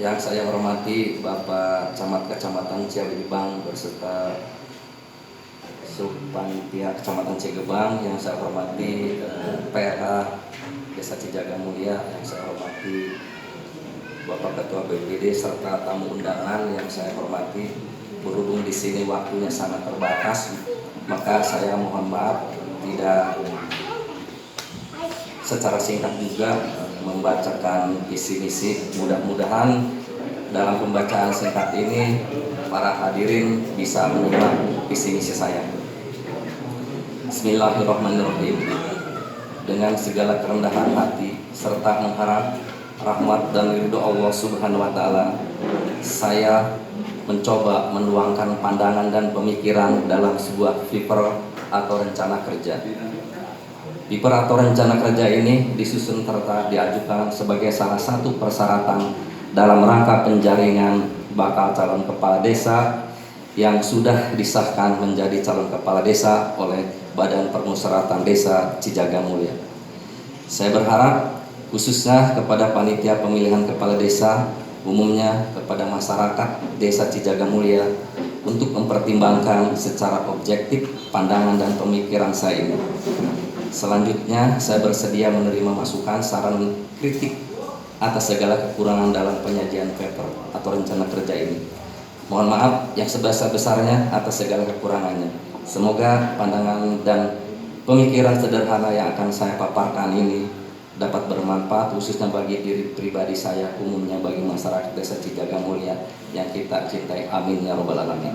Yang saya hormati Bapak Camat Kecamatan Ciawigebang beserta Subpanitia Kecamatan Ciawigebang, yang saya hormati PRH Desa Cijaga Mulia, yang saya hormati Bapak Ketua BPD serta tamu undangan yang saya hormati. Berhubung di sini waktunya sangat terbatas, maka saya mohon maaf tidak secara singkat juga membacakan visi misi. Mudah-mudahan dalam pembacaan singkat ini para hadirin bisa menyimak visi misi saya. Bismillahirrahmanirrahim. Dengan segala kerendahan hati serta mengharap rahmat dan ridho Allah Subhanahu wa taala, saya mencoba menuangkan pandangan dan pemikiran dalam sebuah paper atau rencana kerja. Paper atau rencana kerja ini disusun serta diajukan sebagai salah satu persyaratan dalam rangka penjaringan bakal calon kepala desa yang sudah disahkan menjadi calon kepala desa oleh Badan Permusyawaratan Desa Cijaga Mulia. Saya berharap khususnya kepada panitia pemilihan kepala desa, umumnya kepada masyarakat Desa Cijaga Mulia, untuk mempertimbangkan secara objektif pandangan dan pemikiran saya ini. Selanjutnya, saya bersedia menerima masukan, saran, kritik atas segala kekurangan dalam penyajian paper atau rencana kerja ini. Mohon maaf yang sebesar-besarnya atas segala kekurangannya. Semoga pandangan dan pemikiran sederhana yang akan saya paparkan ini dapat bermanfaat khususnya bagi diri pribadi saya, umumnya bagi masyarakat Desa Cijaga Mulia yang kita cintai. Amin ya robbal alamin.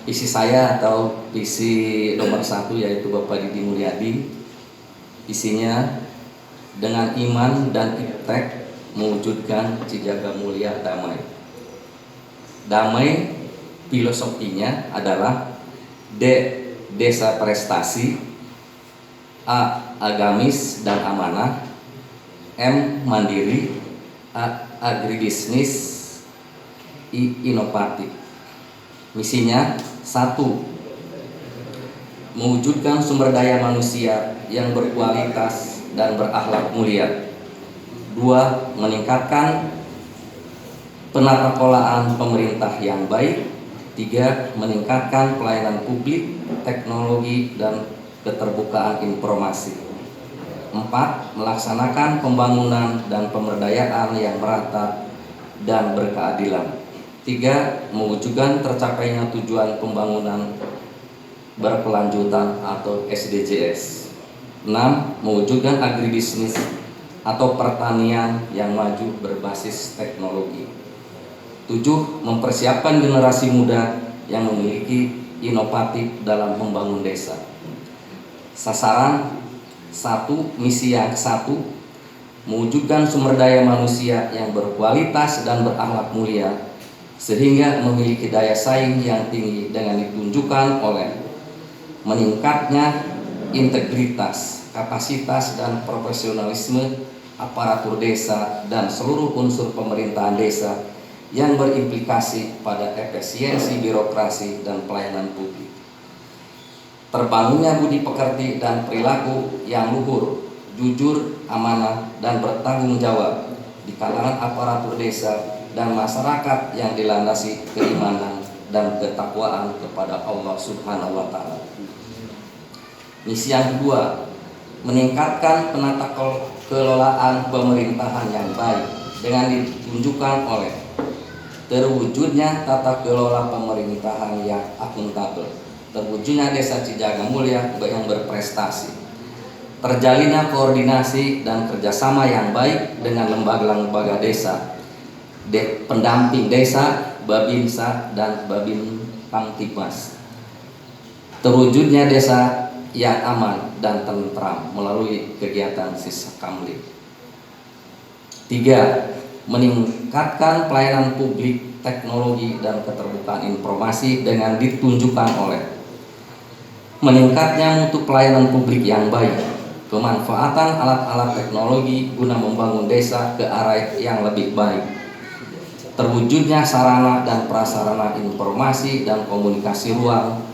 Visi saya atau visi nomor 1 yaitu Bapak Didi Mulyadi. Visinya dengan iman dan iptek mewujudkan Cijaga Mulia damai. Damai filosofinya adalah D. Desa prestasi, A. Agamis dan amanah, M. Mandiri, A. Agribisnis, I. Inovatif. Misinya 1. Mewujudkan sumber daya manusia yang berkualitas dan berakhlak mulia. 2. Meningkatkan penata kelolaan pemerintah yang baik. 3. Meningkatkan pelayanan publik, teknologi, dan keterbukaan informasi. 4. Melaksanakan pembangunan dan pemberdayaan yang merata dan berkeadilan. 3. Mewujudkan tercapainya tujuan pembangunan berkelanjutan atau SDGs. 6. Mewujudkan agribisnis atau pertanian yang maju berbasis teknologi. 7. Mempersiapkan generasi muda yang memiliki inovatif dalam membangun desa. Sasaran 1, misi yang 1, mewujudkan sumber daya manusia yang berkualitas dan berakhlak mulia sehingga memiliki daya saing yang tinggi dengan ditunjukkan oleh meningkatnya integritas, kapasitas, dan profesionalisme aparatur desa dan seluruh unsur pemerintahan desa yang berimplikasi pada efisiensi birokrasi dan pelayanan publik. Terbangunnya budi pekerti dan perilaku yang luhur, jujur, amanah, dan bertanggung jawab di kalangan aparatur desa dan masyarakat yang dilandasi keimanan dan ketakwaan kepada Allah Subhanahu wa taala. Misi yang kedua, meningkatkan penata kelolaan pemerintahan yang baik dengan ditunjukkan oleh terwujudnya tata kelola pemerintahan yang akuntabel, terwujudnya Desa Cijaga Mulia yang berprestasi, terjalinnya koordinasi dan kerjasama yang baik dengan lembaga-lembaga desa, pendamping desa, Babinsa dan Babin Pangtimas, terwujudnya desa yang aman dan tentram melalui kegiatan Sisa Kamli. 3. Meningkatkan pelayanan publik, teknologi, dan keterbukaan informasi dengan ditunjukkan oleh meningkatnya mutu pelayanan publik yang baik, pemanfaatan alat-alat teknologi guna membangun desa ke arah yang lebih baik, terwujudnya sarana dan prasarana informasi dan komunikasi ruang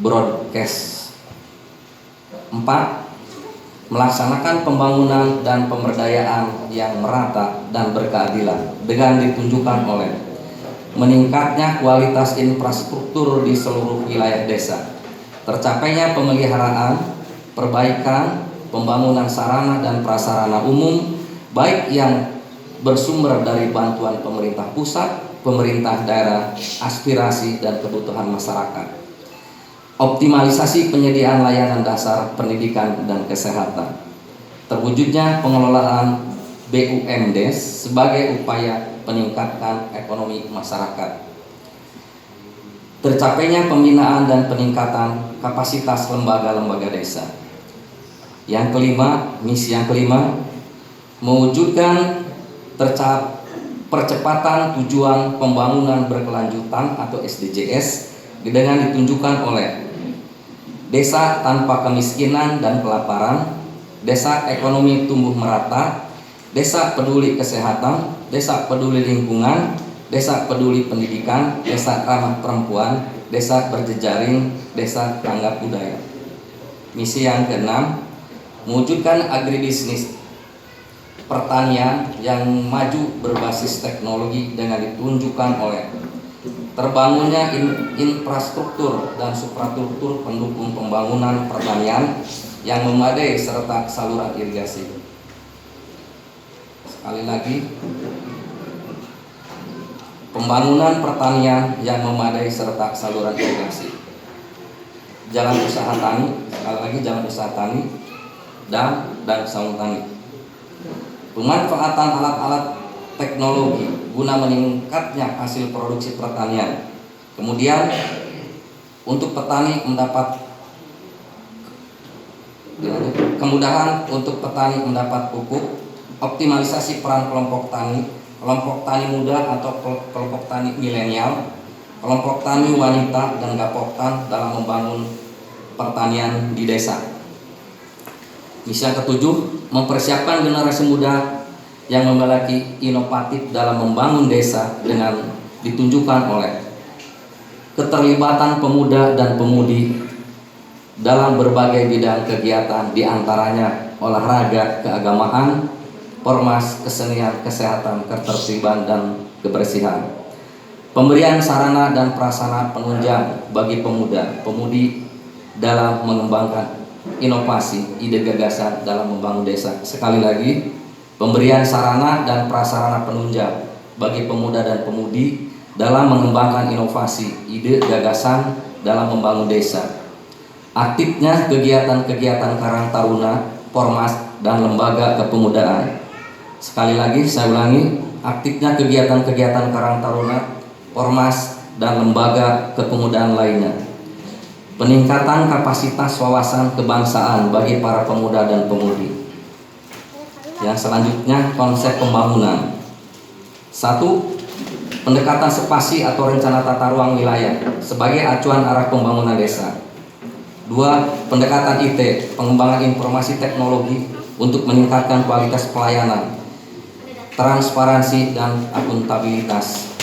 broadcast. 4. melaksanakan pembangunan dan pemberdayaan yang merata dan berkeadilan dengan ditunjukkan oleh meningkatnya kualitas infrastruktur di seluruh wilayah desa, tercapainya pemeliharaan, perbaikan, pembangunan sarana dan prasarana umum baik yang bersumber dari bantuan pemerintah pusat, pemerintah daerah, aspirasi dan kebutuhan masyarakat. Optimalisasi penyediaan layanan dasar pendidikan dan kesehatan. Terwujudnya pengelolaan BUMDes sebagai upaya peningkatan ekonomi masyarakat. Tercapainya pembinaan dan peningkatan kapasitas lembaga-lembaga desa. Yang kelima, misi yang kelima, mewujudkan percepatan tujuan pembangunan berkelanjutan atau SDGs dengan ditunjukkan oleh desa tanpa kemiskinan dan kelaparan, desa ekonomi tumbuh merata, desa peduli kesehatan, desa peduli lingkungan, desa peduli pendidikan, desa ramah perempuan, desa berjejaring, desa tanggap budaya. Misi yang keenam, mewujudkan agribisnis pertanian yang maju berbasis teknologi dengan ditunjukkan oleh terbangunnya infrastruktur dan suprastruktur pendukung pembangunan pertanian yang memadai serta saluran irigasi. Sekali lagi, pembangunan pertanian yang memadai serta saluran irigasi. Jalan usaha tani, sekali lagi jalan usaha tani dan saung tani. Pemanfaatan alat-alat teknologi guna meningkatnya hasil produksi pertanian. Kemudian untuk petani mendapat kemudahan untuk petani mendapat pupuk, optimalisasi peran kelompok tani muda atau kelompok tani milenial, kelompok tani wanita dan gapoktan dalam membangun pertanian di desa. Misi yang ketujuh, mempersiapkan generasi muda yang memiliki inovatif dalam membangun desa dengan ditunjukkan oleh keterlibatan pemuda dan pemudi dalam berbagai bidang kegiatan, diantaranya olahraga, keagamaan, ormas, kesenian, kesehatan, ketertiban, dan kebersihan. Pemberian sarana dan prasarana penunjang bagi pemuda, pemudi dalam mengembangkan inovasi, ide gagasan dalam membangun desa. Sekali lagi, pemberian sarana dan prasarana penunjang bagi pemuda dan pemudi dalam mengembangkan inovasi, ide gagasan dalam membangun desa. Aktifnya kegiatan-kegiatan Karang Taruna, Pormas, dan lembaga kepemudaan. Sekali lagi saya ulangi, aktifnya kegiatan-kegiatan Karang Taruna, Pormas, dan lembaga kepemudaan lainnya. Peningkatan kapasitas wawasan kebangsaan bagi para pemuda dan pemudi. Yang selanjutnya, konsep pembangunan. 1. Pendekatan spasi atau rencana tata ruang wilayah sebagai acuan arah pembangunan desa. 2. Pendekatan IT, pengembangan informasi teknologi untuk meningkatkan kualitas pelayanan, transparansi, dan akuntabilitas.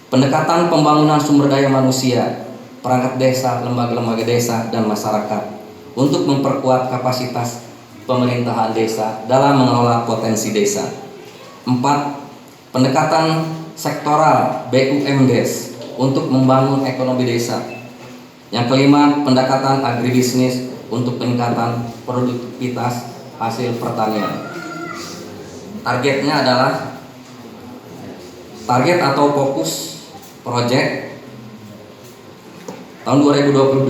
Pendekatan pembangunan sumber daya manusia, perangkat desa, lembaga-lembaga desa, dan masyarakat untuk memperkuat kapasitas pemerintahan desa dalam mengelola potensi desa. 4. Pendekatan sektoral BUMDes untuk membangun ekonomi desa. Yang kelima, pendekatan agribisnis untuk peningkatan produktivitas hasil pertanian. Targetnya adalah target atau fokus proyek tahun 2022,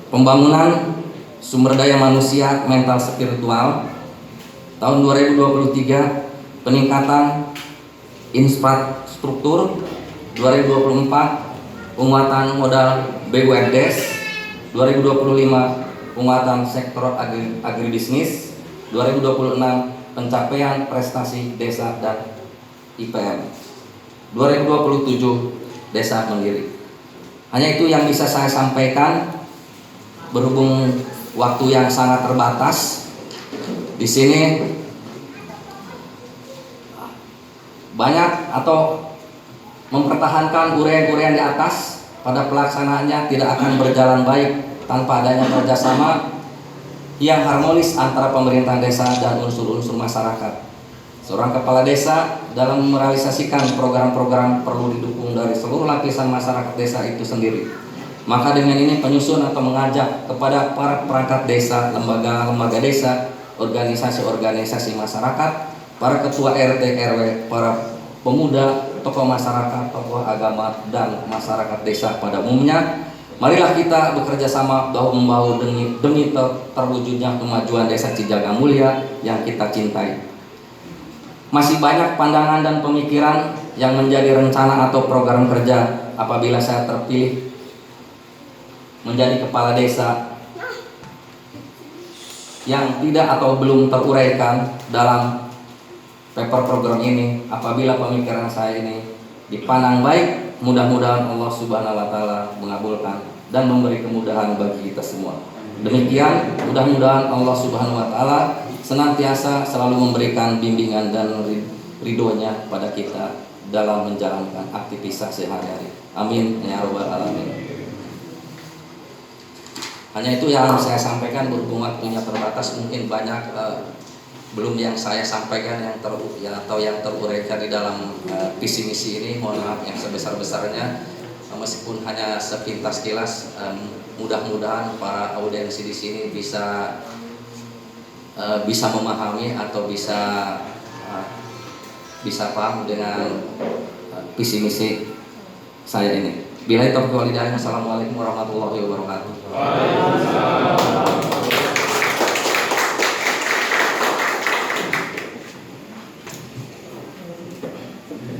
pembangunan sumber daya manusia mental spiritual. Tahun 2023, peningkatan infrastruktur. 2024, penguatan modal BUMDes. 2025, penguatan sektor agribisnis. 2026, pencapaian prestasi desa dan IPM. 2027, desa mandiri. Hanya itu yang bisa saya sampaikan berhubung waktu yang sangat terbatas. Di sini banyak atau mempertahankan uraian-uraian di atas pada pelaksanaannya tidak akan berjalan baik tanpa adanya kerjasama yang harmonis antara pemerintah desa dan unsur-unsur masyarakat. Seorang kepala desa dalam merealisasikan program-program perlu didukung dari seluruh lapisan masyarakat desa itu sendiri. Maka dengan ini penyusun atau mengajak kepada para perangkat desa, lembaga-lembaga desa, organisasi-organisasi masyarakat, para ketua RT RW, para pemuda, tokoh masyarakat, tokoh agama, dan masyarakat desa pada umumnya. Marilah kita bekerja sama bahu-membahu demi terwujudnya kemajuan desa Cijaga Mulia yang kita cintai. Masih banyak pandangan dan pemikiran yang menjadi rencana atau program kerja apabila saya terpilih menjadi kepala desa yang tidak atau belum teruraikan dalam paper program ini. Apabila pemikiran saya ini dipandang baik, mudah-mudahan Allah Subhanahu wa Ta'ala mengabulkan dan memberi kemudahan bagi kita semua. Demikian, mudah-mudahan Allah Subhanahu wa Ta'ala senantiasa selalu memberikan bimbingan dan ridhonya pada kita dalam menjalankan aktivitas sehari-hari. Amin ya rabbal alamin. Hanya itu yang saya sampaikan, berhubung waktunya terbatas, mungkin banyak belum yang saya sampaikan yang teruraikan di dalam visi misi ini. Mohon maaf yang sebesar-besarnya, meskipun hanya sepintas kilas. Mudah-mudahan para audiensi di sini bisa memahami atau bisa paham dengan visi misi saya ini. Billahi taufiq wal hidayah. Assalamualaikum warahmatullahi wabarakatuh.